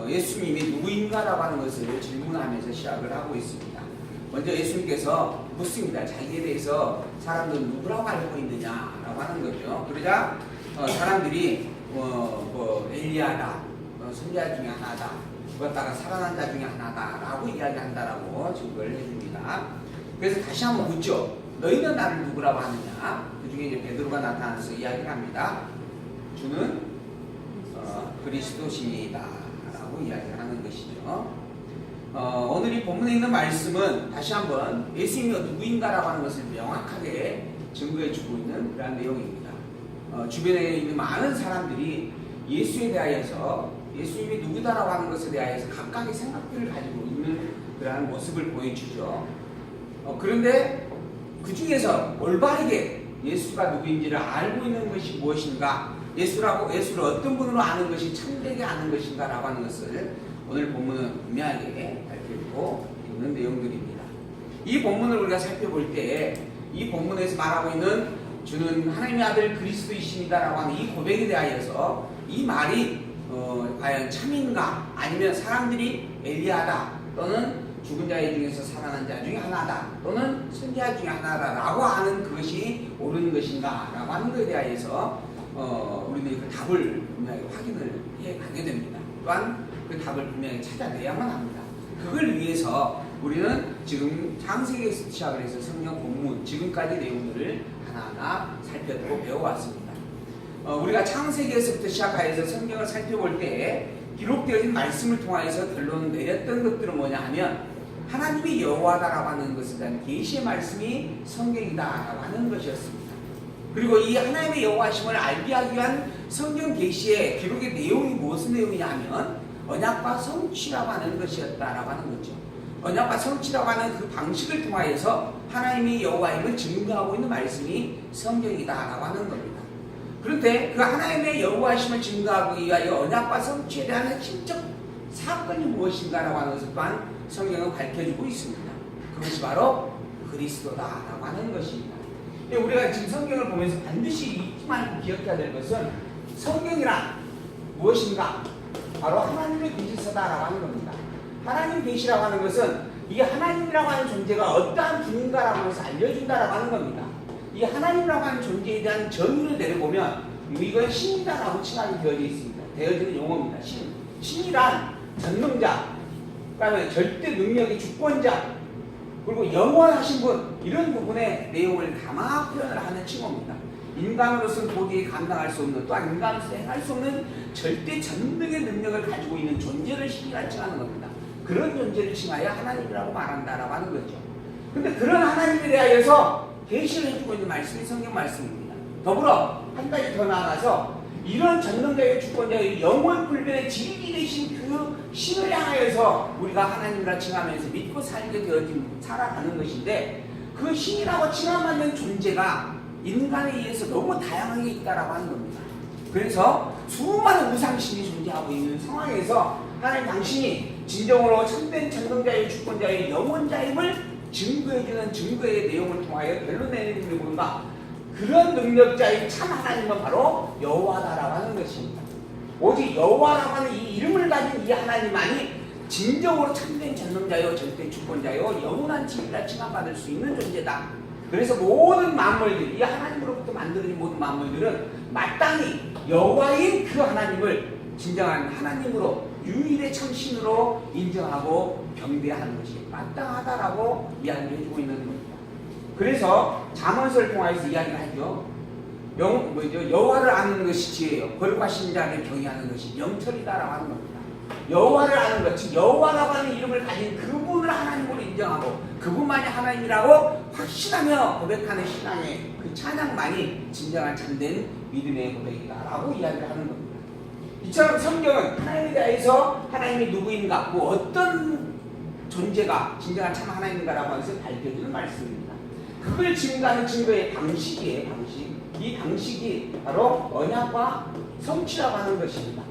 예수님이 누구인가라고 하는 것을 질문하면서 시작을 하고 있습니다. 먼저 예수님께서 묻습니다. 자기에 대해서 사람들은 누구라고 알고 있느냐라고 하는 거죠. 그러자 사람들이 엘리야다, 선지자 중에 하나다, 그것다가 살아난 자 중에 하나다라고 이야기한다라고 증거를 해줍니다. 그래서 다시 한번 묻죠. 너희는 나를 누구라고 하느냐? 그 중에 이제 베드로가 나타나서 이야기를 합니다. 주는 그리스도시다. 이야기를 하는 것이죠. 오늘 이 본문에 있는 말씀은 다시 한번 예수님이 누구인가라고 하는 것을 명확하게 증거해 주고 있는 그런 내용입니다. 주변에 있는 많은 사람들이 예수에 대하여서 예수님이 누구다라고 하는 것에 대하여서 각각의 생각들을 가지고 있는 그러한 모습을 보여주죠. 그런데 그 중에서 올바르게 예수가 누구인지를 알고 있는 것이 무엇인가, 예수를 어떤 분으로 아는 것이 참되게 아는 것인가라고 하는 것을 오늘 본문은 분명하게 밝히고 있는 내용들입니다. 이 본문을 우리가 살펴볼 때 이 본문에서 말하고 있는 주는 하나님의 아들 그리스도이십니다라고 하는 이 고백에 대하여서 이 말이 과연 참인가, 아니면 사람들이 엘리야다, 또는 죽은 자 중에서 살아난 자 중에 하나다, 또는 선지자 중에 하나다라고 하는 그것이 옳은 것인가 라고 하는 것에 대하여서 우리는 그 답을 분명히 확인을 해 가게 됩니다. 또한 그 답을 분명히 찾아내야만 합니다. 그걸 위해서 우리는 지금 창세기에서 시작을 해서 성경 본문 지금까지 내용들을 하나하나 살펴보고 배워왔습니다. 우리가 창세기에서부터 시작하여서 성경을 살펴볼 때 기록되어진 말씀을 통하여서 결론 내렸던 것들은 뭐냐 하면 하나님이 여호와다라고 하는 것에 대한 계시의 말씀이 성경이다라고 하는 것이었습니다. 그리고 이 하나님의 여호와심을 알게 하기 위한 성경 계시의 기록의 내용이 무슨 내용이냐 하면 언약과 성취라고 하는 것이었다라고 하는 거죠. 언약과 성취라고 하는 그 방식을 통하여서 하나님이 여호와임을 증거하고 있는 말씀이 성경이다라고 하는 겁니다. 그런데 그 하나님의 여호와심을 증거하기 위하여 언약과 성취에 대한 핵심적 사건이 무엇인가라고 하는 것을 또한 성경은 밝혀주고 있습니다. 그것이 바로 그리스도다라고 하는 것입니다. 우리가 지금 성경을 보면서 반드시 잊지 말고 기억해야 될 것은 성경이란 무엇인가? 바로 하나님의 계시서다라고 하는 겁니다. 하나님 계시라고 하는 것은 이 하나님이라고 하는 존재가 어떠한 분인가라고 해서 알려준다라고 하는 겁니다. 이 하나님이라고 하는 존재에 대한 정의를 내려보면 이건 신이다라고 칭하게 되어져 있습니다. 되어지는 용어입니다. 신이란 전능자, 그다음에 절대 능력의 주권자, 그리고 영원하신 분, 이런 부분의 내용을 담아 표현을 하는 칭호입니다. 인간으로서는 도저히 감당할 수 없는, 또한 인간으로서 행할 수 없는 절대 전능의 능력을 가지고 있는 존재를 신이라 칭하는 겁니다. 그런 존재를 칭하여 하나님이라고 말한다라고 하는 거죠. 근데 그런 하나님에 대하여서 계시를 해주고 있는 말씀이 성경 말씀입니다. 더불어 한 가지 더 나아가서 이런 전능자의 주권자의 영원 불변의 진리 되신 그 신을 향하여서 우리가 하나님이라 칭하면서 믿고 살게 되어진 살아가는 것인데, 그 신이라고 칭함받는 존재가 인간에 의해서 너무 다양하게 있다라고 하는 겁니다. 그래서 수많은 우상신이 존재하고 있는 상황에서 하나님 당신이 진정으로 참된 전능자의 주권자의 영원자임을 증거해주는 증거의 내용을 통하여 결론내는 게 뭔가, 그런 능력자인 참 하나님은 바로 여호와다라고 하는 것입니다. 오직 여호와라고 하는 이 이름을 가진 이 하나님만이 진정으로 참된 전능자요, 절대 주권자요, 영원한 진리라 칭함받을 수 있는 존재다. 그래서 모든 만물들, 이 하나님으로부터 만들어진 모든 만물들은 마땅히 여호와인 그 하나님을 진정한 하나님으로, 유일의 참신으로 인정하고 경배하는 것이 마땅하다라고 이야기를 해주고 있는 겁니다. 그래서 잠언서를 통해서 이야기를 하죠. 여호와를 아는 것이 지혜요, 거룩하신 자를 경외하는 것이 명철이다라고 하는 겁니다. 여호와를 아는 것, 즉 여호와라고 하는 이름을 가진 그분을 하나님으로 인정하고 그분만이 하나님이라고 확신하며 고백하는 신앙의 그 찬양만이 진정한 참된 믿음의 고백이다라고 이야기를 하는 겁니다. 이처럼 성경은 하나님에 대해서 하나님이 누구인가, 그 어떤 존재가 진정한 참 하나님인가라고 하는 것을 밝혀주는 말씀입니다. 그걸 증거하는 증거의 방식이에요. 방식. 이 방식이 바로 언약과 성취라고 하는 것입니다.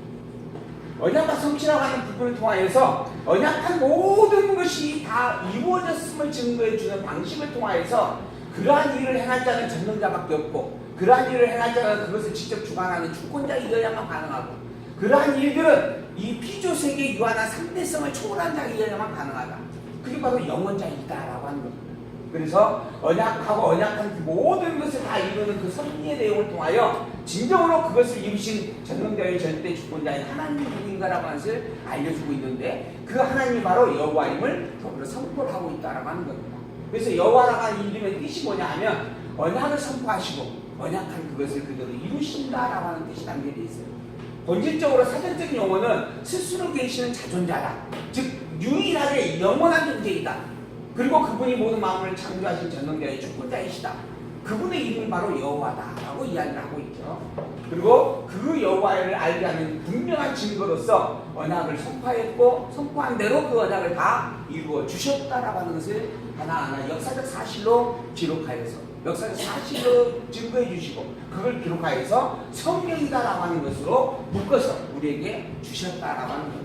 언약과 성취라고 하는 부분을 통하여서 언약한 모든 것이 다 이루어졌음을 증거해주는 방식을 통하여서 그러한 일을 행할 자는 전능자밖에 없고, 그러한 일을 행할 자는 그것을 직접 주관하는 주권자이어야만 가능하고, 그러한 일들은 이 피조세계에 유한한 상대성을 초월한 자에게만 가능하다. 그게 바로 영원자이다라고 하는 겁니다. 그래서 언약하고 언약한 그 모든 것을 다 이루는 그 섭리의 내용을 통하여 진정으로 그것을 이루신 전능자의 절대 주권자인 하나님이 누구인가라고 하는 것을 알려주고 있는데, 그 하나님이 바로 여호와임을 더불어 선포를 하고 있다라고 하는 겁니다. 그래서 여호와라고 하는 이름의 뜻이 뭐냐 하면 언약을 선포하시고 언약한 그것을 그대로 이루신다라고 하는 뜻이 담겨져 있어요. 본질적으로 사전적인 용어는 스스로 계시는 자존자다. 즉 유일하게 영원한 존재이다. 그리고 그분이 모든 마음을 창조하신 전능자의 주권자이시다. 그분의 이름이 바로 여호와다라고 이야기를 하고 있죠. 그리고 그 여호와를 알게 하는 분명한 증거로서 언약을 선포했고, 선포한 대로 그 언약을 다 이루어 주셨다라고 하는 것을 하나하나 역사적 사실로 기록하여서, 역사적 사실로 증거해 주시고, 그걸 기록하여서 성경이다라고 하는 것으로 묶어서 우리에게 주셨다라고 하는 겁니다.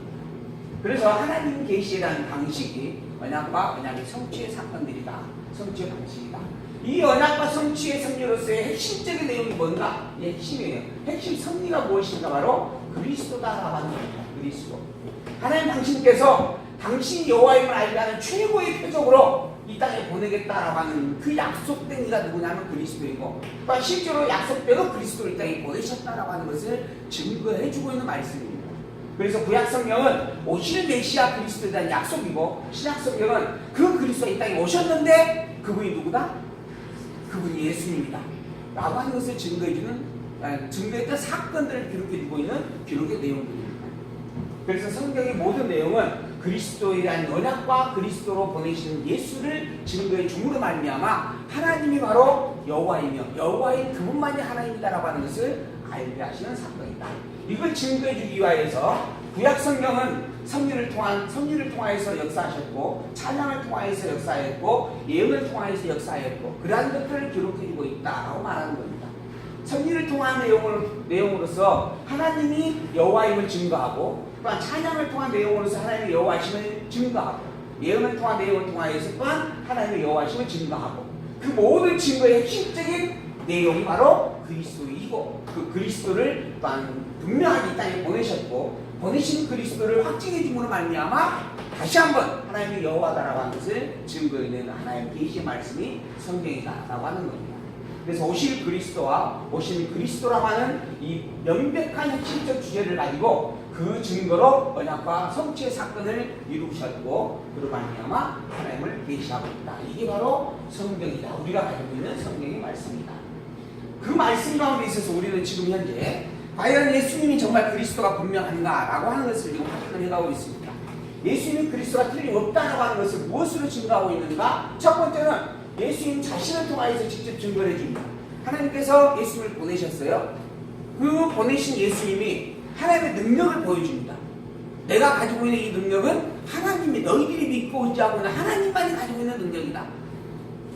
그래서 하나님 계시라는 방식이 언약과 언약의 성취의 사건들이다. 성취의 방식이다. 이 언약과 성취의 섭리로서의 핵심적인 내용이 뭔가? 이 핵심이에요. 핵심 섭리가 무엇인가? 바로 그리스도다라고 하는 겁니다. 그리스도. 하나님 당신께서 당신이 여호와임을 알게 하는 최고의 표적으로 이 땅에 보내겠다라고 하는 그 약속된 이가 누구냐면 그리스도이고, 그러니까 실제로 약속대로 그리스도를 이 땅에 보내셨다라고 하는 것을 증거해주고 있는 말씀입니다. 그래서 구약 성경은 오시는 메시아 그리스도에 대한 약속이고, 신약 성경은 그 그리스도가 이 땅에 오셨는데 그분이 누구다? 그분이 예수님이다 라고 하는 것을 증거했던 사건들을 기록해주고 있는 기록의 내용들입니다. 그래서 성경의 모든 내용은 그리스도에 대한 언약과 그리스도로 보내시는 예수를 증거해 줌으로 말미암아 하나님이 바로 여호와이며 여호와인 그분만이 하나님이다라고 하는 것을 알게 하시는 사건이다. 이걸 증거해 주기 위하여서 구약 성경은 섭리를 통하여서 역사하셨고, 찬양을 통하여서 역사했고, 예언을 통하여서 역사했고, 그러한 것들을 기록해주고 있다라고 말하는 겁니다. 섭리를 통한 내용으로서 하나님이 여호와임을 증거하고, 또한 찬양을 통한 내용으로서 하나님의 여호와심을 증거하고, 예언을 통한 내용을 통하여서 또한 하나님의 여호와심을 증거하고, 그 모든 증거의 핵심적인 내용이 바로 그리스도이고, 그 그리스도를 또한 분명하게 이 땅에 보내셨고, 보내신 그리스도를 확증해 줌으로 말미암아 다시 한번 하나님의 여호와다라고 하는 것을 증거해내는 하나님 계시의 말씀이 성경이다라고 하는 겁니다. 그래서 오실 그리스도와 오신 그리스도라고 하는 이 명백한 핵심적 주제를 가지고 그 증거로 언약과 성취의 사건을 이루셨고, 그로 말미암아 하나님을 계시하고 있다. 이게 바로 성경이다. 우리가 가지고 있는 성경의 말씀이다. 그 말씀 가운데 있어서 우리는 지금 현재 과연 예수님이 정말 그리스도가 분명한가라고 하는 것을 지금 확인을 해가고 있습니다. 예수님이 그리스도가 틀림없다라고 하는 것을 무엇으로 증거하고 있는가? 첫 번째는 예수님 자신을 통하여서 직접 증거를 해줍니다. 하나님께서 예수님을 보내셨어요. 그 보내신 예수님이 하나님의 능력을 보여줍니다. 내가 가지고 있는 이 능력은 하나님이, 너희들이 믿고 의지하고 있는 하나님만이 가지고 있는 능력이다.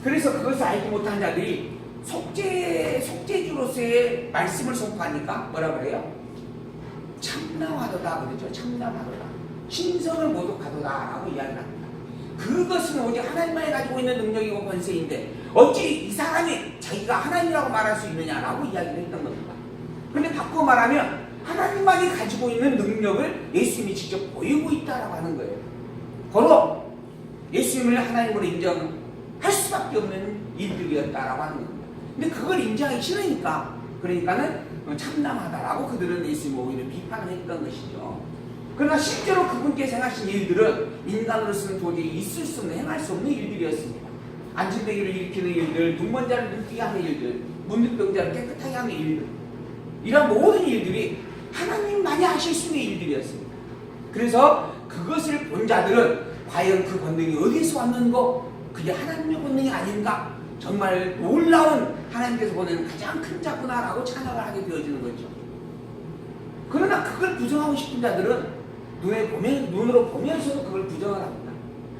그래서 그것을 알지 못한 자들이 속죄주로서의 말씀을 선포하니까 뭐라 그래요? 참나하도다 그러죠. 참나하도다. 신성을 모독하도다 라고 이야기합니다. 그것은 오직 하나님만이 가지고 있는 능력이고 권세인데 어찌 이 사람이 자기가 하나님이라고 말할 수 있느냐라고 이야기를 했던 겁니다. 그런데 바꾸어 말하면 하나님만이 가지고 있는 능력을 예수님이 직접 보이고 있다라고 하는 거예요. 바로 예수님을 하나님으로 인정할 수밖에 없는 일들이었다라고 하는 겁니다. 근데 그걸 인정하기 싫으니까, 그러니까는 참남하다라고 그들은 예수님을 오히려 비판을 했던 것이죠. 그러나 실제로 그분께서 행하신 일들은 인간으로서는 도저히 있을 수 없는, 행할 수 없는 일들이었습니다. 안진뱅이를 일으키는 일들, 눈먼 자를 눈뜨게 하는 일들, 문득병자를 깨끗하게 하는 일들, 이런 모든 일들이 하나님만이 하실 수 있는 일들이었습니다. 그래서 그것을 본 자들은 과연 그 권능이 어디서 왔는고, 그게 하나님의 권능이 아닌가, 정말 놀라운 하나님께서 보내는 가장 큰 자구나라고 찬양을 하게 되어지는 거죠. 그러나 그걸 부정하고 싶은 자들은 눈으로 보면서도 그걸 부정을 합니다.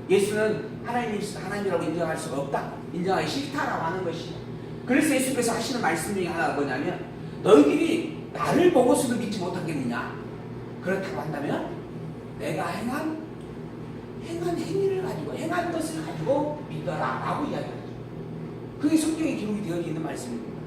예수는 하나님이라고 인정할 수가 없다, 인정하기 싫다라고 하는 것이죠. 그래서 예수께서 하시는 말씀 중에 하나가 뭐냐면, 너희들이 나를 보고서도 믿지 못하겠느냐? 그렇다고 한다면 내가 행한 행위를 가지고, 행한 것을 가지고 믿어라 라고 이야기합니다. 그게 성경에 기록이 되어 있는 말씀입니다.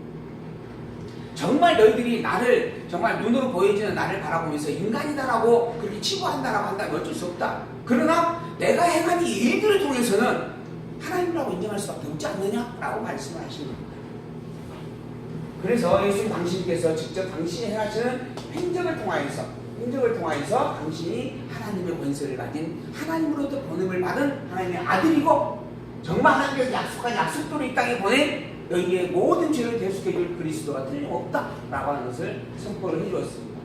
정말 너희들이 나를 정말 눈으로 보여지는 나를 바라보면서 인간이다라고 그렇게 치부한다라고 한다면 어쩔 수 없다. 그러나 내가 행한 이 일들을 통해서는 하나님이라고 인정할 수밖에 없지 않느냐라고 말씀을 하시는 겁니다. 그래서 예수님 당신께서 직접 당신이 행하시는 행적을 통하여서 당신이 하나님의 권세를 가진 하나님으로부터 번음을 받은 하나님의 아들이고 정말 하나님께서 약속한 약속대로 이 땅에 보낸 너희의 모든 죄를 대속해줄 그리스도가 틀림없다라고 하는 것을 선포를 해주었습니다.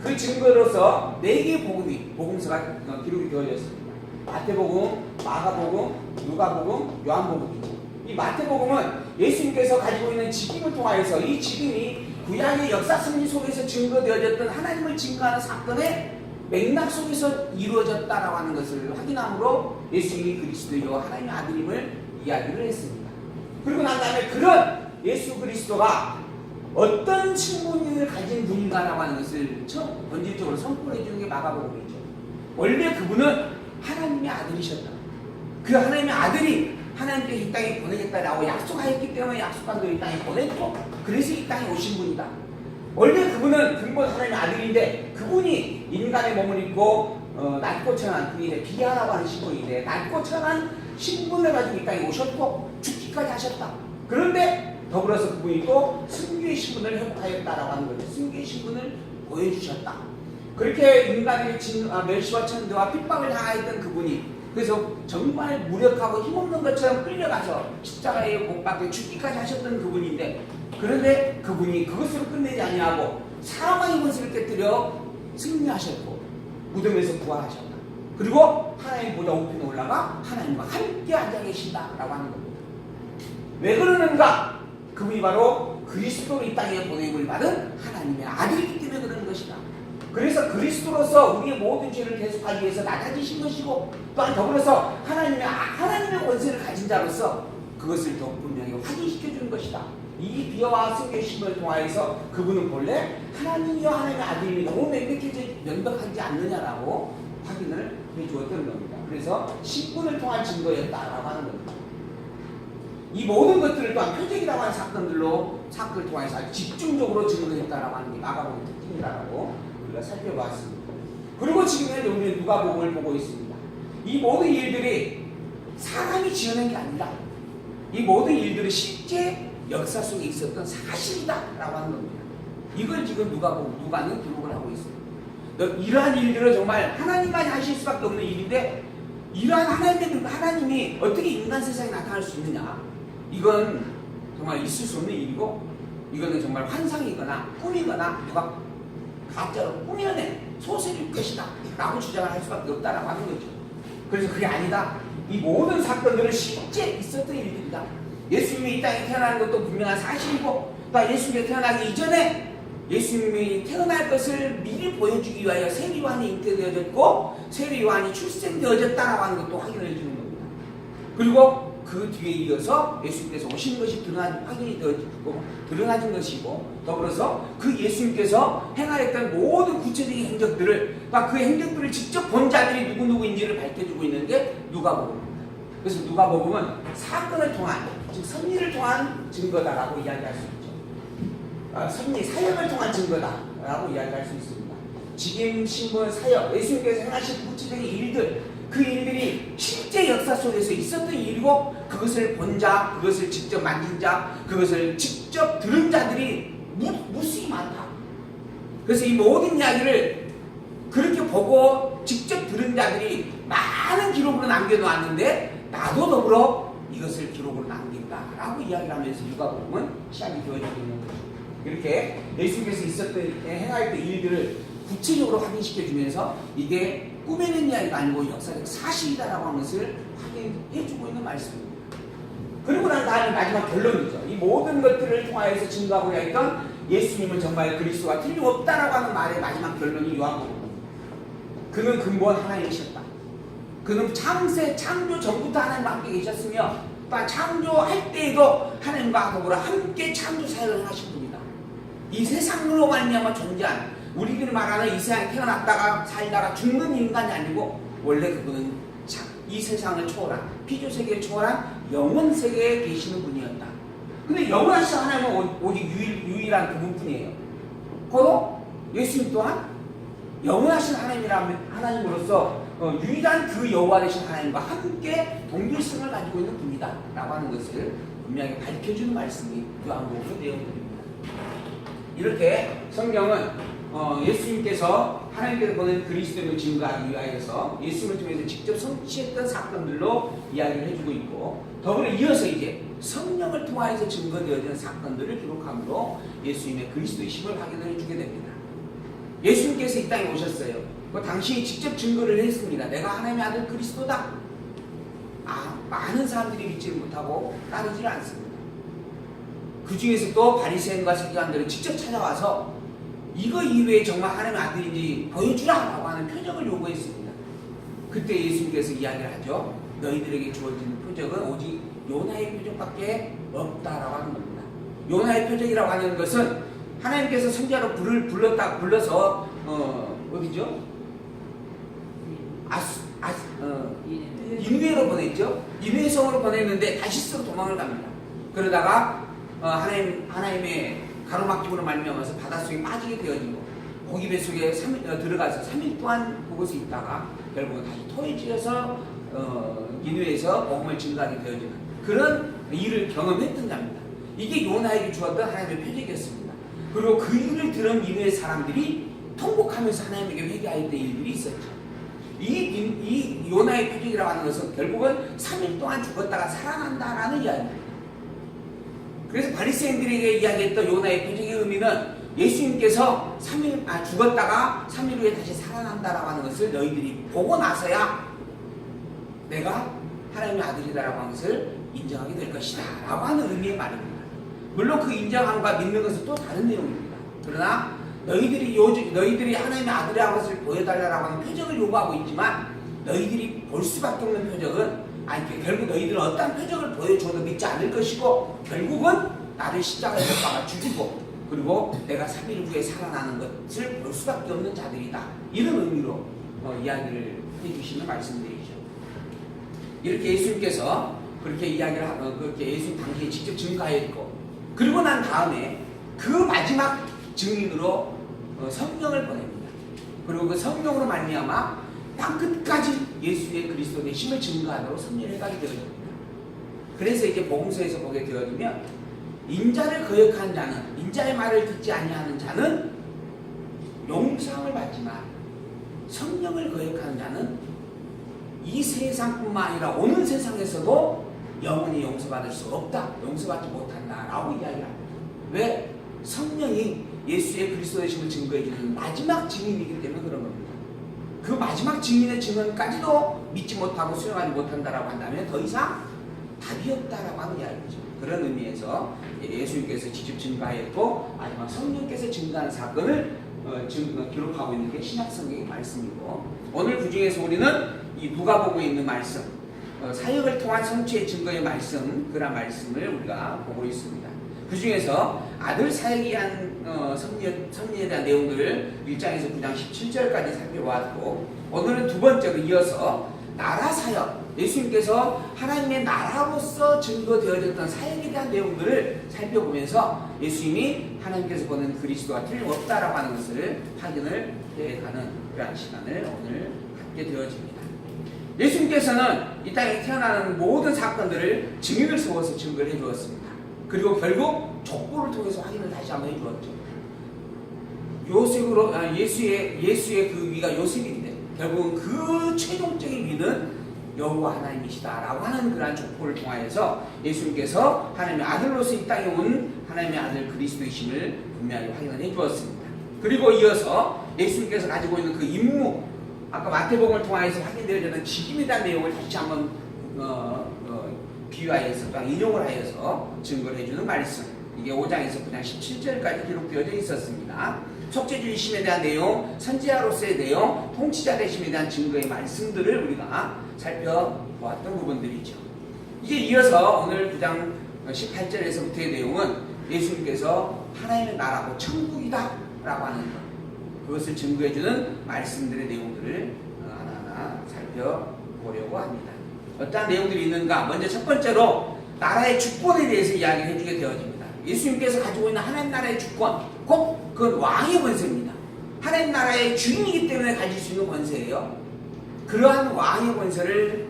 그 증거로서 4개의 복음서가 기록이 되어졌습니다. 마태복음, 마가복음, 누가복음, 요한복음이고, 이 마태복음은 예수님께서 가지고 있는 직임을 통하여서 이 직임이 구약의 역사 승리 속에서 증거되어졌던 하나님을 증거하는 사건의 맥락 속에서 이루어졌다라고 하는 것을 확인함으로 예수님이 그리스도요 하나님의 아들임을 이야기를 했습니다. 그리고 난 다음에 그런 예수 그리스도가 어떤 신분을 가진 분인가라고 하는 것을 처음 본질적으로 선포해 주는 게 마가복음이죠. 원래 그분은 하나님의 아들이셨다. 그 하나님의 아들이 하나님께서 이 땅에 보내겠다라고 약속하였기 때문에 약속한 대로 이 땅에 보냈고, 그래서 이 땅에 오신 분이다. 원래 그분은 근본 하나님의 아들인데 그분이 인간의 몸을 입고 낮고 천한, 그게 비하라고 하는 신분인데 낮고 천한 신분을 가지고 이 땅에 오셨고 죽기까지 하셨다. 그런데 더불어서 그분이 또 승귀의 신분을 회복하였다라고 하는 거죠. 승귀의 신분을 보여주셨다. 그렇게 인간의 멸시와 천대와 핍박을 당하였던 그분이, 그래서 정말 무력하고 힘없는 것처럼 끌려가서 십자가에 못 박혀 죽기까지 하셨던 그분인데, 그런데 그분이 그것으로 끝내지 아니하고 사망의 권세를 깨뜨려 승리하셨고 무덤에서 부활하셨다. 그리고 하나님 보좌 우편에 올라가 하나님과 함께 앉아 계신다라고 하는 겁니다. 왜 그러는가? 그분이 바로 그리스도로 이 땅에 보냄을 받은 하나님의 아들이기 때문에 그러는 것이다. 그래서 그리스도로서 우리의 모든 죄를 대속하기 위해서 낮아지신 것이고, 또한 더불어서 하나님의 권세를 가진 자로서 그것을 더 분명히 확인시켜 주는 것이다. 이 비어와 승리의 신분을 통하여서 그분은 본래 하나님이여 하나님의 아들임이 너무 명백하지 않느냐라고 확인을 해주었던 겁니다. 그래서 신분을 통한 증거였다라고 하는 겁니다. 이 모든 것들을 또한 표적이라고 하는 사건을 통해서 아주 집중적으로 증거했다라고 하는 게 마가복음 특징이라고 우리가 살펴봤습니다. 그리고 지금 현재 우리는 누가복음을 보고 있습니다. 이 모든 일들이 사람이 지어낸 게 아니라 이 모든 일들이 실제 역사 속에 있었던 사실이다라고 하는 겁니다. 이걸 지금 누가는 기록을 하고 있습니다. 이러한 일들은 정말 하나님만이 하실 수밖에 없는 일인데, 이러한 하나님이 어떻게 인간 세상에 나타날 수 있느냐? 이건 정말 있을 수 없는 일이고, 이거는 정말 환상이거나 꿈이거나 누가 가짜로 꾸며낸 소설일 것이다 라고 주장을 할 수밖에 없다라고 하는 거죠. 그래서 그게 아니다. 이 모든 사건들은 실제 있었던 일들이다. 예수님이 이 땅에 태어나는 것도 분명한 사실이고, 또 예수님이 태어나기 이전에 예수님이 태어날 것을 미리 보여주기 위하여 세례요한이 잉태되어졌고 세례요한이 출생되어졌다라고 하는 것도 확인을 해주는 겁니다. 그리고 그 뒤에 이어서 예수님께서 오신 것이 확인이 되어지고 드러나진 것이고, 더불어서 그 예수님께서 행하였던 모든 구체적인 행적들을, 그 행적들을 직접 본 자들이 누구누구인지를 밝혀주고 있는 게 누가복음입니다. 그래서 누가복음은 사건을 통한, 즉 섭리를 통한 증거다라고 이야기할 수 있죠. 섭리, 사역을 통한 증거다라고 이야기할 수 있습니다. 직임, 신분, 사역, 예수님께서 행하신 구체적인 일들, 그 일들이 실제 역사 속에서 있었던 일이고, 그것을 본 자, 그것을 직접 만진 자, 그것을 직접 들은 자들이 무수히 많다. 그래서 이 모든 이야기를 그렇게 보고 직접 들은 자들이 많은 기록으로 남겨놓았는데, 나도 더불어 이것을 기록으로 남긴다라고 이야기를 하면서 누가복음은 시작이 되어지고 있는 거죠. 이렇게 예수님께서 행하였던 일들을 구체적으로 확인시켜주면서 이게 꾸며낸 이야기가 아니고 역사적 사실이다라고 하는 것을 확인해주고 있는 말씀입니다. 그리고 난 다음에 마지막 결론이죠. 이 모든 것들을 통하여서 증거하고자 했던 예수님은 정말 그리스도가 틀림없다라고 하는 말의 마지막 결론이 요한복음입니다. 그는 근본 하나님이셨다. 그는 창조 전부터 하나님과 함께 계셨으며, 또 창조할 때에도 하나님과 더불어 함께 창조 사역을 하신 분이다. 이 세상으로 말미암아 존재한, 우리들이 말하는 이 세상에 태어났다가 살다가 죽는 인간이 아니고, 원래 그분은 이 세상을 초월한, 피조 세계를 초월한 영원 세계에 계시는 분이었다. 근데 영원하신 하나님은 오직 유일한 그분뿐이에요. 그리고 예수님 또한 영원하신 하나님으로서 유일한 그 여호와 되신 하나님과 함께 동질성을 가지고 있는 분이다 라고 하는 것을 분명히 밝혀주는 말씀이 요한복음 내용들입니다. 이렇게 성경은 예수님께서 하나님께서 보낸 그리스도를 증거하기 위하여서 예수님을 통해서 직접 성취했던 사건들로 이야기를 해주고 있고, 더불어 이어서 이제 성령을 통하여서 증거되어지는 사건들을 기록함으로 예수님의 그리스도이심을 확인을 해주게 됩니다. 예수님께서 이 땅에 오셨어요. 당신이 직접 증거를 했습니다. 내가 하나님의 아들 그리스도다. 많은 사람들이 믿지를 못하고 따르지를 않습니다. 그 중에서 또 바리새인과 서기관들은 직접 찾아와서 이거 이외에 정말 하나님의 아들인지 보여주라 라고 하는 표적을 요구했습니다. 그때 예수님께서 이야기를 하죠. 너희들에게 주어지는 표적은 오직 요나의 표적밖에 없다라고 하는 겁니다. 요나의 표적이라고 하는 것은 하나님께서 선지자로 불러서 어디죠? 니느웨로 보냈죠. 니느웨 성으로 보냈는데 다시스로 도망을 갑니다. 그러다가 하나님의 가로막힘으로 말미암아서 바닷속에 빠지게 되어지고 고기 뱃속에 들어가서 3일 동안 그곳에 있다가 결국은 다시 토해지어서 니느웨에서 복음을 증거하게 되어지는 그런 일을 경험했던 자입니다. 이게 요나에게 주었던 하나님의 표적이었습니다. 그리고 그 일을 들은 니느웨 사람들이 통곡하면서 하나님에게 회개할 때 일들이 있었죠. 이 요나의 표적이라고 하는 것은 결국은 3일 동안 죽었다가 살아난다라는 이야기입니다. 그래서 바리새인들에게 이야기했던 요나의 표적의 의미는 예수님께서 죽었다가 3일 후에 다시 살아난다라고 하는 것을 너희들이 보고 나서야 내가 하나님의 아들이다라고 하는 것을 인정하게 될 것이다 라고 하는 의미의 말입니다. 물론 그 인정함과 믿는 것은 또 다른 내용입니다. 그러나 너희들이 하나님의 아들이라는 것을 보여달라고 하는 표적을 요구하고 있지만 너희들이 볼 수밖에 없는 표적은 결국 너희들은 어떤 표적을 보여줘도 믿지 않을 것이고 결국은 나를 십자가에 못 박아 죽이고 그리고 내가 3일 후에 살아나는 것을 볼 수밖에 없는 자들이다. 이런 의미로 이야기를 해주시는 말씀들이죠. 이렇게 예수님께서 그렇게 그렇게 예수님 당시에 직접 증거하였고 그리고 난 다음에 그 마지막 증인으로 성령을 보냅니다. 그리고 그 성령으로 말미암아 땅 끝까지 예수의 그리스도 되심을 증거하도록 섭리를 가게 되어집니다. 그래서 이제 복음서에서 보게 되어지면 인자를 거역한 자는 인자의 말을 듣지 아니하는 자는 용서함을 받지만 성령을 거역하는 자는 이 세상뿐만 아니라 오는 세상에서도 영원히 용서받을 수 없다. 용서받지 못한다. 라고 이야기합니다. 왜? 성령이 예수의 그리스도 되심을 증거해주는 마지막 증인이기 때문에 그런 겁니다. 그 마지막 증인의 증언까지도 믿지 못하고 수용하지 못한다라고 한다면 더 이상 답이 없다라고 하는 이야기죠. 그런 의미에서 예수님께서 직접 증거하였고 마지막 성령께서 증거하는 사건을 기록하고 있는 게 신약성경의 말씀이고 오늘 그 중에서 우리는 이 누가복음에 있는 말씀 사역을 통한 성취의 증거의 말씀 그런 말씀을 우리가 보고 있습니다. 그 중에서 아들 사역에 대한 섭리에 대한 내용들을 1장에서 9장 17절까지 살펴보았고 오늘은 두 번째로 이어서 나라 사역 예수님께서 하나님의 나라로서 증거되어졌던 사역에 대한 내용들을 살펴보면서 예수님이 하나님께서 보낸 그리스도와 틀림없다라고 하는 것을 확인을 해가는 그러한 시간을 오늘 갖게 되어집니다. 예수님께서는 이 땅에 태어나는 모든 사건들을 증인을 세워서 증거를 해주었습니다. 그리고 결국 족보를 통해서 확인을 다시 한번 해주었죠. 예수의 그 위가 요셉인데 결국은 그 최종적인 위는 여호와 하나님이시다라고 하는 그러한 족보를 통하여서 예수님께서 하나님의 아들로서 이 땅에 온 하나님의 아들 그리스도이심을 분명히 확인을 해주었습니다. 그리고 이어서 예수님께서 가지고 있는 그 임무 아까 마태복음을 통하여서 확인되어지는 직임에 대한 내용을 다시 한번 비유하여서 또 인용을 하여서 증거를 해주는 말씀 이게 5장에서 그냥 17절까지 기록되어져 있었습니다. 속죄주의심에 대한 내용, 선지자로서의 내용, 통치자 되심에 대한 증거의 말씀들을 우리가 살펴보았던 부분들이죠. 이제 이어서 오늘 9장 18절에서부터의 내용은 예수님께서 하나님의 나라고 천국이다 라고 하는 것 그것을 증거해주는 말씀들의 내용들을 하나하나 살펴보려고 합니다. 어떠한 내용들이 있는가? 먼저 첫 번째로 나라의 주권에 대해서 이야기를 해주게 되어집니다. 예수님께서 가지고 있는 하나님 나라의 주권, 곧 그건 왕의 권세입니다. 하나님 나라의 주인이기 때문에 가질 수 있는 권세예요. 그러한 왕의 권세를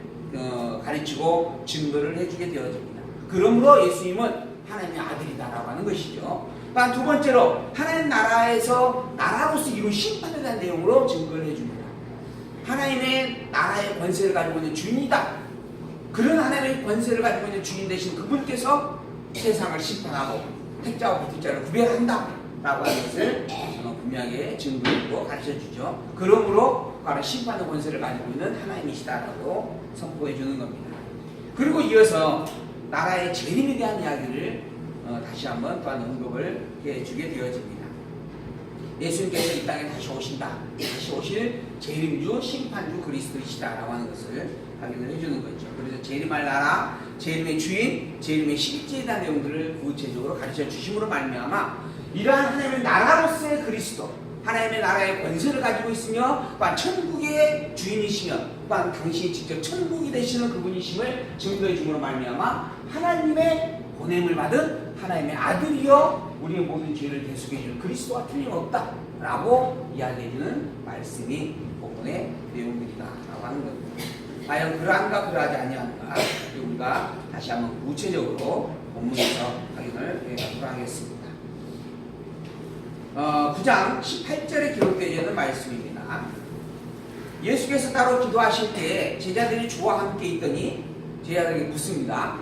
가르치고 증거를 해주게 되어집니다. 그러므로 예수님은 하나님의 아들이다라고 하는 것이죠. 두 번째로 하나님 나라에서 나라로서 이룬 심판에 대한 내용으로 증거를 해줍니다. 하나님의 나라의 권세를 가지고 있는 주인이다. 그런 하나님의 권세를 가지고 있는 주인 되신 그분께서 세상을 심판하고 택자와 불택자를 구별한다 라고 하는 것을 분명하게 증거하고 가르쳐주죠. 그러므로 바로 심판의 권세를 가지고 있는 하나님이시다라고 선포해 주는 겁니다. 그리고 이어서 나라의 재림에 대한 이야기를 다시 한번 또한 언급을 해주게 되어집니다. 예수님께서 이 땅에 다시 오신다. 다시 오실 재림주, 심판주 그리스도이시다라고 하는 것을 확인을 해주는 거죠. 그래서 재림할 나라, 재림의 주인, 재림의 실제에 대한 내용들을 구체적으로 가르쳐 주심으로 말미암아 이러한 하나님의 나라로서의 그리스도, 하나님의 나라의 권세를 가지고 있으며 또한 천국의 주인이시며 또한 당신이 직접 천국이 되시는 그분이심을 증거해 줌으로 말미암아 하나님의 보냄을 받은 하나님의 아들이여 우리의 모든 죄를 대속해 주는 그리스도와 틀림없다 라고 이야기해주는 말씀이 본문의 내용들이다라고 하는 겁니다. 과연 그러한가 그러하지 아니한가 우리가 다시 한번 구체적으로 본문에서 확인을 해보도록 하겠습니다. 9장 18절에 기록되어 있는 말씀입니다. 예수께서 따로 기도하실 때 제자들이 주와 함께 있더니 제자들에게 묻습니다.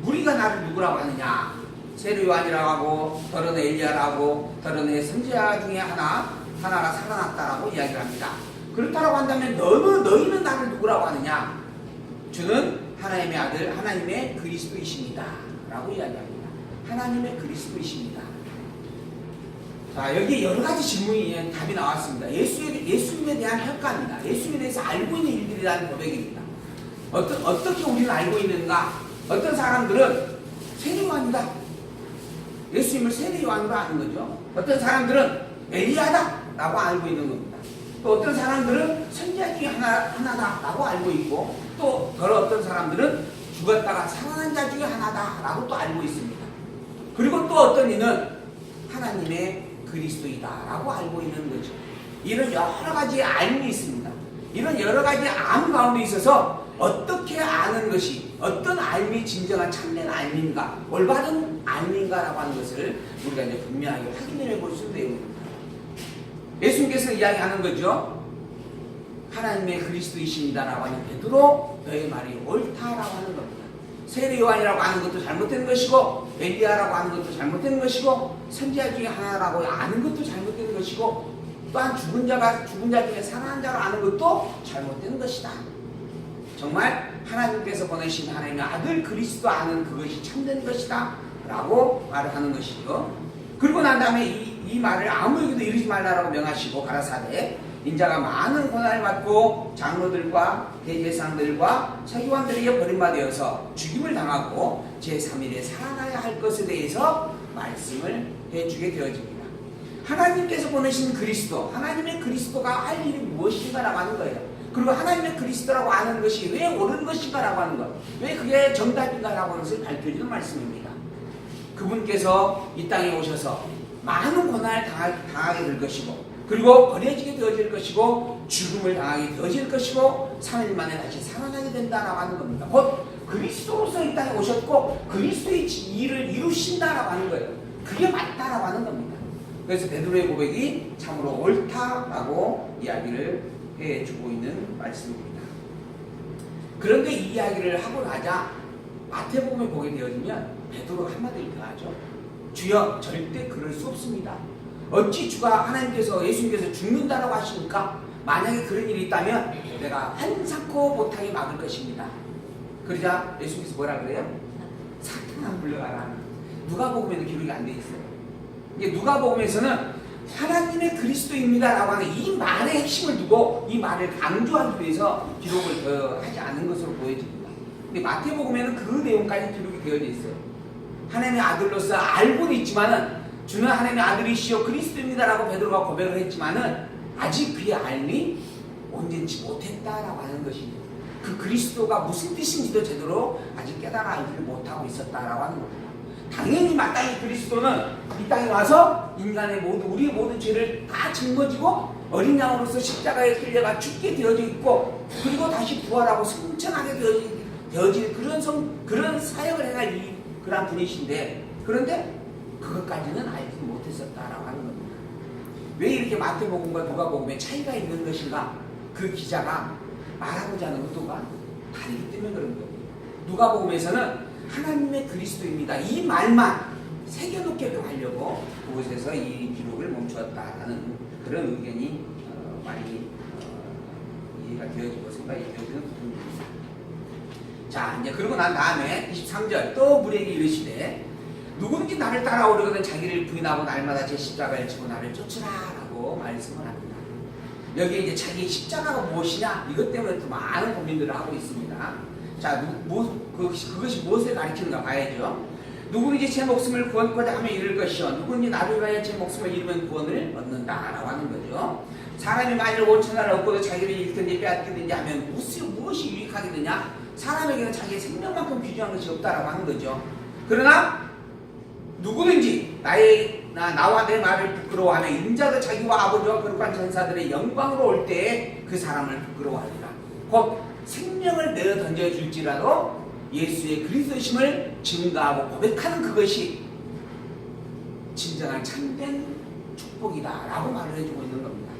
무리가 나를 누구라고 하느냐? 세례 요한이라고 하고 더러는 엘리야라고 더러는 선지자 중에 하나가 살아났다라고 이야기를 합니다. 그렇다라고 한다면 너희는 나를 누구라고 하느냐? 주는 하나님의 아들 하나님의 그리스도이십니다 라고 이야기합니다. 하나님의 그리스도이십니다. 자, 여기 여러 가지 질문이 답이 나왔습니다. 예수님에 대한 평가입니다. 예수님에 대해서 알고 있는 일들에 대한 고백입니다. 어떻게 우리는 알고 있는가? 어떤 사람들은 세례 요한이다. 예수님을 세례 요한으로 아는 거죠. 어떤 사람들은 엘리야다 라고 알고 있는 겁니다. 또 어떤 사람들은 선지자 중에 하나다라고 알고 있고 또 어떤 사람들은 죽었다가 살아난 자 중에 하나다라고 또 알고 있습니다. 그리고 또 어떤 이는 하나님의 그리스도이다라고 알고 있는 거죠. 이런 여러 가지 알미 있습니다. 이런 여러 가지 알 가운데 있어서 어떻게 아는 것이 어떤 알미 진정한 참된 알미인가 올바른 알미인가라고 하는 것을 우리가 이제 분명하게 확인해 볼 수 있는 내용입니다. 예수님께서 이야기하는 거죠. 하나님의 그리스도이십니다라고 하는 베드로 너의 말이 옳다라고 하는 겁니다. 세례 요한이라고 하는 것도 잘못된 것이고 엘리야라고 하는 것도 잘못된 것이고 선지자 중에 하나라고 아는 것도 잘못된 것이고 또한 죽은 자 중에 살아난 자로 아는 것도 잘못된 것이다. 정말 하나님께서 보내신 하나님의 아들 그리스도 아는 그것이 참된 것이다 라고 말을 하는 것이죠. 그리고 난 다음에 이 말을 아무에게도 이르지 말라라고 명하시고 가라사대 인자가 많은 고난을 받고 장로들과 대제사장들과 서기관들에게 버림받아서 죽임을 당하고 제3일에 살아나야 할 것에 대해서 말씀을 해주게 되어집니다. 하나님께서 보내신 그리스도, 하나님의 그리스도가 할 일이 무엇인가라고 하는 거예요. 그리고 하나님의 그리스도라고 아는 것이 왜 옳은 것인가라고 하는 것, 왜 그게 정답인가라고 하는 것을 밝혀주는 말씀입니다. 그분께서 이 땅에 오셔서 많은 고난을 당하게 될 것이고 그리고 버려지게 되어질 것이고 죽음을 당하게 되어질 것이고 3일 만에 다시 살아나게 된다라고 하는 겁니다. 곧 그리스도로서 이 땅에 오셨고 그리스도의 일을 이루신다라고 하는 거예요. 그게 맞다라고 하는 겁니다. 그래서 베드로의 고백이 참으로 옳다라고 이야기를 해주고 있는 말씀입니다. 그런데 이 이야기를 하고 나자 마태복음에 보게 되어지면 베드로가 한마디를 더 하죠. 주여 절대 그럴 수 없습니다. 어찌 주가 하나님께서 예수님께서 죽는다라고 하시니까 만약에 그런 일이 있다면 내가 한사코 못하게 막을 것입니다. 그러자 예수님께서 뭐라 그래요? 사탄아 물러가라. 누가복음에는 기록이 안 돼 있어요. 이게 누가복음에서는 하나님의 그리스도입니다라고 하는 이 말의 핵심을 두고 이 말을 강조하기 위해서 기록을 더 하지 않은 것으로 보여집니다. 근데 마태복음에는 그 내용까지 기록이 되어져 있어요. 하나님의 아들로서 알고는 있지만은 주는 하나님의 아들이시여 그리스도입니다라고 베드로가 고백을 했지만은 아직 그의 알미 온전치 못했다라고 하는 것입니다. 그 그리스도가 무슨 뜻인지도 제대로 아직 깨달아 알지를 못하고 있었다라고 하는 겁니다. 당연히 마땅히 그리스도는 이 땅에 와서 인간의 우리의 모든 죄를 다 짊어지고 어린 양으로서 십자가에 끌려가 죽게 되어져 있고, 그리고 다시 부활하고 승천하게 되어질 그런 사역을 행할 그런 분이신데, 그런데 그것까지는 알지 못했었다라고 하는 겁니다. 왜 이렇게 마태복음과 누가복음에 차이가 있는 것인가? 그 기자가 말하고자 하는 의도가 다르기 때문에 그런 거예요. 누가복음에서는 하나님의 그리스도입니다, 이 말만 새겨놓게 하려고 그곳에서 이 기록을 멈추었다라는 그런 의견이 많이 이해가 되어지고 생각이 되어지는 부분입니다. 자, 이제 그러고 난 다음에 23절, 또 무리에게 이르시되 누구든지 나를 따라오려거든 자기를 부인하고 날마다 제 십자가를 지고 나를 쫓으라라고 말씀을 합니다. 여기에 이제 자기 십자가가 무엇이냐, 이것 때문에 또 많은 고민들을 하고 있습니다. 자, 그것이 무엇을 가리키는가 봐야죠. 누구든지 제 목숨을 구원코자 하면 잃을 것이요 누구든지 나를 위하여 제 목숨을 잃으면 구원을 얻는다라고 하는 거죠. 사람이 만일 5,000나라를 얻고도 자기를 잃든지 빼앗기든지 하면 무엇이 유익하게 되냐? 사람에게는 자기의 생명만큼 귀중한 것이 없다라고 하는 거죠. 그러나 누구든지 나와 내 말을 부끄러워하며 인자도 자기와 아버지와 거룩한 전사들의 영광으로 올 때에 그 사람을 부끄러워하리라. 곧 생명을 내어 던져줄지라도 예수의 그리스도심을 증거하고 고백하는 그것이 진정한 참된 축복이다라고 말을 해주고 있는 겁니다.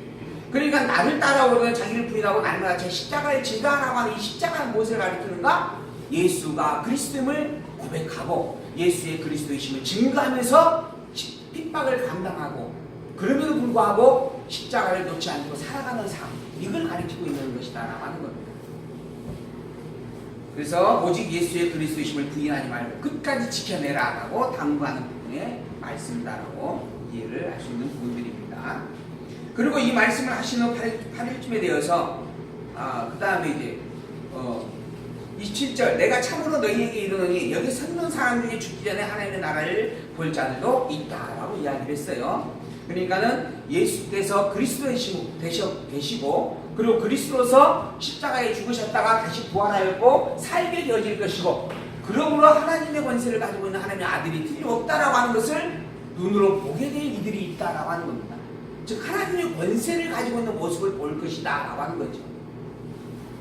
그러니까 나를 따라오려면 자기를 부인하고 날마다 제 십자가를 지다라고 하는 이 십자가는 무엇을 가리키는가? 예수가 그리스도임을 고백하고 예수의 그리스도이심을 증거하면서 핍박을 감당하고, 그럼에도 불구하고 십자가를 놓지 않고 살아가는 삶, 이걸 가리키고 있는 것이다라고 하는 겁니다. 그래서 오직 예수의 그리스도이심을 부인하지 말고 끝까지 지켜내라라고 당부하는 부분의 말씀이다라고 이해를 할 수 있는 부분들입니다. 그리고 이 말씀을 하신 후 8일쯤에 되어서 그 다음에 이제 27절, 내가 참으로 너희에게 이르노니 여기 섰는 사람 중에 죽기 전에 하나님의 나라를 볼 자들도 있다라고 이야기를 했어요. 그러니까는 예수께서 그리스도 되시고 그리고 그리스도로서 십자가에 죽으셨다가 다시 부활하였고 살게 되어질 것이고, 그러므로 하나님의 권세를 가지고 있는 하나님의 아들이 틀림없다라고 하는 것을 눈으로 보게 될 이들이 있다라고 하는 겁니다. 즉 하나님의 권세를 가지고 있는 모습을 볼 것이다 라고 하는 거죠.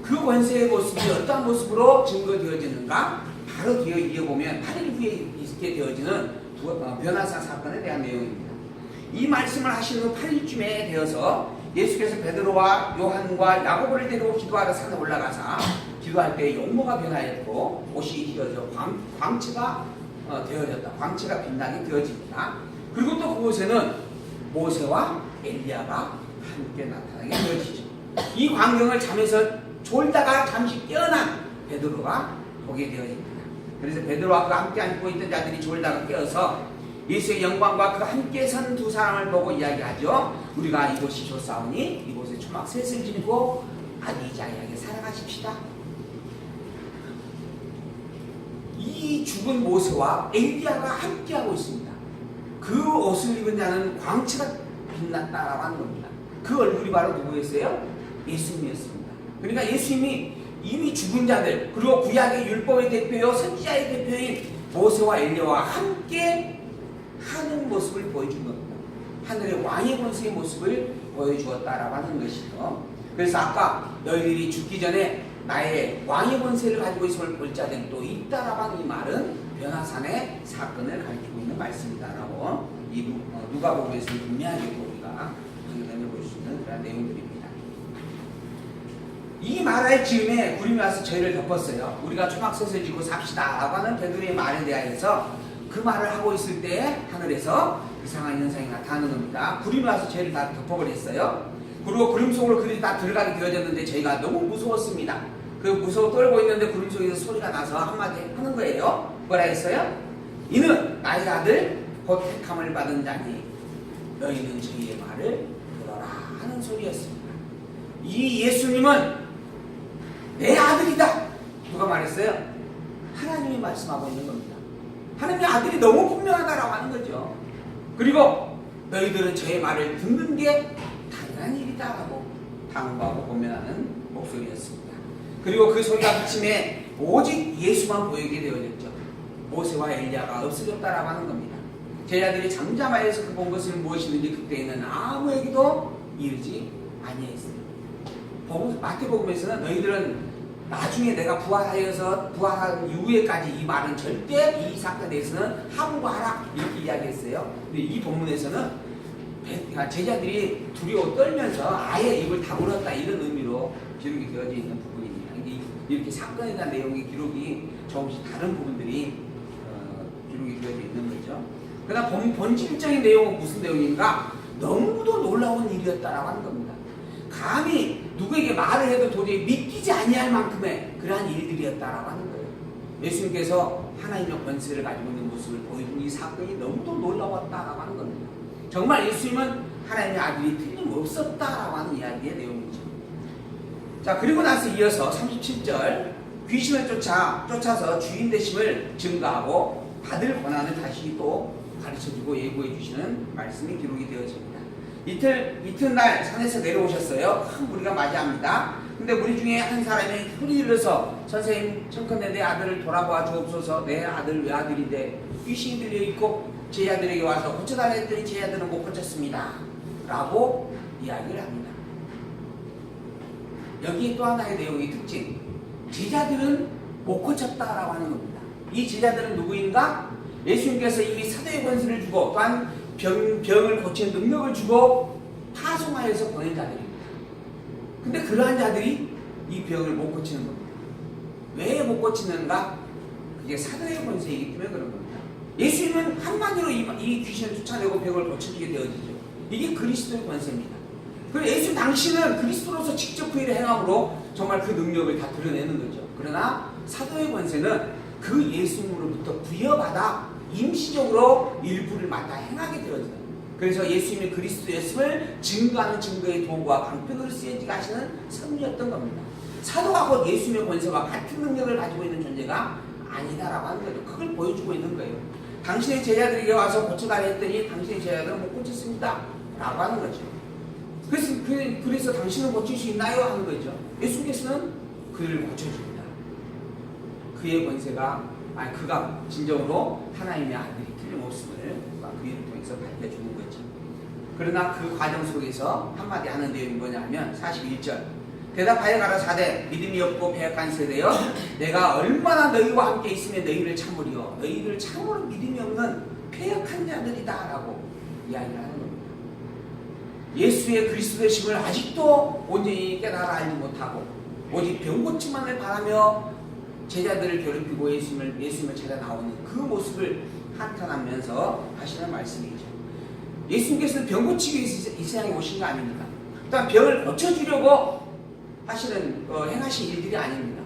그 권세의 모습이 어떠한 모습으로 증거되어지는가? 바로 뒤에 이어보면 8일 후에 있게 되어지는 변화사 사건에 대한 내용입니다. 이 말씀을 하신 후 8일쯤에 되어서 예수께서 베드로와 요한과 야고보를 데리고 기도하러 산에 올라가사 기도할 때 용모가 변하였고 옷이 휘어져 광채가 되어졌다. 광채가 빛나게 되어집니다. 그리고 또 그곳에는 모세와 엘리야가 함께 나타나게 되어지죠. 이 광경을 잠에서 졸다가 잠시 깨어난 베드로가 보게 되어집니다. 그래서 베드로와 그가 함께 앉고 있던 자들이 졸다가 깨어서 예수의 영광과 그 함께 선 두 사람을 보고 이야기하죠. 우리가 이곳이 좋사오니 이곳에 초막 셋을 지니고 아기자기하게 살아가십시다. 이 죽은 모세와 엘리야가 함께하고 있습니다. 그 옷을 입은 자는 광채가 빛났다라고 하는 겁니다. 그 얼굴이 바로 누구였어요? 예수님이었습니다. 그러니까 예수님이 이미 죽은 자들, 그리고 구약의 율법의 대표요 선지자의 대표인 모세와 엘리야와 함께 하는 모습을 보여준 겁니다. 하늘의 왕의 권세의 모습을 보여주었다라고 하는 것이죠. 그래서 아까 너희들이 죽기 전에 나의 왕의 권세를 가지고 있음을 볼 자들이 또 있다라고 하는 이 말은 변화산의 사건을 가리키고 있는 말씀이다라고 이 누가복음에서는 분명하게 우리가 확인해 볼 수 있는 그런 내용들입니다. 이 말할 즈음에 구름이 와서 저희를 덮었어요. 우리가 초막셋을 짓고 삽시다 라고 하는 베드로의 말에 대하여서 그 말을 하고 있을 때 하늘에서 이상한 현상이 나타나는 겁니다. 구름이 와서 저희를 다 덮어버렸어요. 그리고 구름 속으로 그들이 다 들어가게 되어졌는데 저희가 너무 무서웠습니다. 그 무서워 떨고 있는데 구름 속에서 소리가 나서 한마디 하는 거예요. 뭐라 했어요? 이는 나의 아들 곧 택함을 받은 자니 너희는 저희의 말을 들어라 하는 소리였습니다. 이 예수님은 내 아들이다. 누가 말했어요? 하나님이 말씀하고 있는 겁니다. 하나님의 아들이 너무 분명하다라고 하는 거죠. 그리고 너희들은 저의 말을 듣는 게 당연한 일이다라고 당부하고 권면하는 목소리였습니다. 그리고 그 소리가 그침에 오직 예수만 보이게 되어졌죠. 모세와 엘리야가 없어졌다라고 하는 겁니다. 제자들이 잠잠하여서 그 본 것을 무엇이든지 그때에는 아무에게도 이르지 아니하였어요. 마태복음에서는 너희들은 나중에 내가 부활한 이후에까지 이 말은 절대 이 사건에 대해서는 함구하라 이렇게 이야기했어요. 근데 이 본문에서는 제자들이 두려워 떨면서 아예 입을 다물었다 이런 의미로 기록이 되어져 있는 부분입니다. 이렇게 사건에 대한 내용의 기록이 조금씩 다른 부분들이 기록이 되어져 있는 거죠. 그러나 본질적인 내용은 무슨 내용인가? 너무도 놀라운 일이었다라고 하는 겁니다. 감히 누구에게 말을 해도 도저히 믿기지 아니할 만큼의 그러한 일들이었다라고 하는 거예요. 예수님께서 하나님의 권세를 가지고 있는 모습을 보여준 이 사건이 너무도 놀라웠다라고 하는 겁니다. 정말 예수님은 하나님의 아들이 틀림없었다라고 하는 이야기의 내용이죠. 자, 그리고 나서 이어서 37절 귀신을 쫓아서 주인 되심을 증거하고 받을 권한을 다시 또 가르쳐주고 예고해 주시는 말씀이 기록이 되어집니다. 이튿날 산에서 내려오셨어요. 큰 무리가 맞이합니다. 근데 무리 중에 한 사람이 소리 질러서 선생님 청컨대 내 아들을 돌아봐 주옵소서. 내 아들 외아들인데 귀신이 들려있고 제자들에게 와서 고쳐달라 했더니 제자들은 못 고쳤습니다 라고 이야기를 합니다. 여기에 또 하나의 내용의 특징, 제자들은 못 고쳤다라고 하는 겁니다. 이 제자들은 누구인가? 예수님께서 이미 사도의 권세를 주고 또한 병을 고치는 능력을 주고 파송하여서 보낸 자들입니다. 근데 그러한 자들이 이 병을 못 고치는 겁니다. 왜 못 고치는가? 그게 사도의 권세이기 때문에 그런 겁니다. 예수님은 한마디로 이 귀신을 쫓아내고 병을 고쳐주게 되어지죠. 이게 그리스도의 권세입니다. 그리고 예수 당신은 그리스도로서 직접 그 일을 행함으로 정말 그 능력을 다 드러내는 거죠. 그러나 사도의 권세는 그 예수님으로부터 부여받아 임시적으로 일부를 맡아 행하게 되어져요. 그래서 예수님이 그리스도였음을 증거하는 증거의 도구와 방편으로 쓰여지게 하시는 섭리였던 겁니다. 사도가 곧 예수님의 권세와 같은 능력을 가지고 있는 존재가 아니다라고 하는 거죠. 그걸 보여주고 있는 거예요. 당신의 제자들에게 와서 고쳐달라 했더니 당신의 제자들은 못 고쳤습니다 라고 하는 거죠. 그래서 당신은 고칠 수 있나요? 하는 거죠. 예수님께서는 그를 고쳐줍니다. 그의 권세가 그가 진정으로 하나님의 아들이 틀림없음을 그 일을 통해서 밝혀주는 거죠. 그러나 그 과정 속에서 한마디 하는 내용이 뭐냐면 41절 대답하여 가라사대 믿음이 없고 배역한 세대여 내가 얼마나 너희와 함께 있으면 너희를 참으리요 너희를 참으로 믿음이 없는 배역한 자들이다 라고 이야기를 하는 겁니다. 예수의 그리스도의 심을 아직도 온전히 깨달아 알지 못하고 오직 병고침만을 바라며 제자들을 괴롭히고 예수님을 찾아 나오는 그 모습을 한탄하면서 하시는 말씀이죠. 예수님께서는 병 고치기 위해서 이 세상에 오신 거 아닙니까? 일단 병을 고쳐주려고 하시는 행하신 일들이 아닙니다.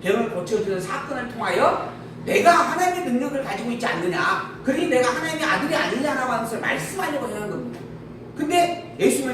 병을 고쳐주는 사건을 통하여 내가 하나님의 능력을 가지고 있지 않느냐, 그러니 내가 하나님의 아들이 아니냐라고 하는 것을 말씀하려고 하는 겁니다. 근데 예수님을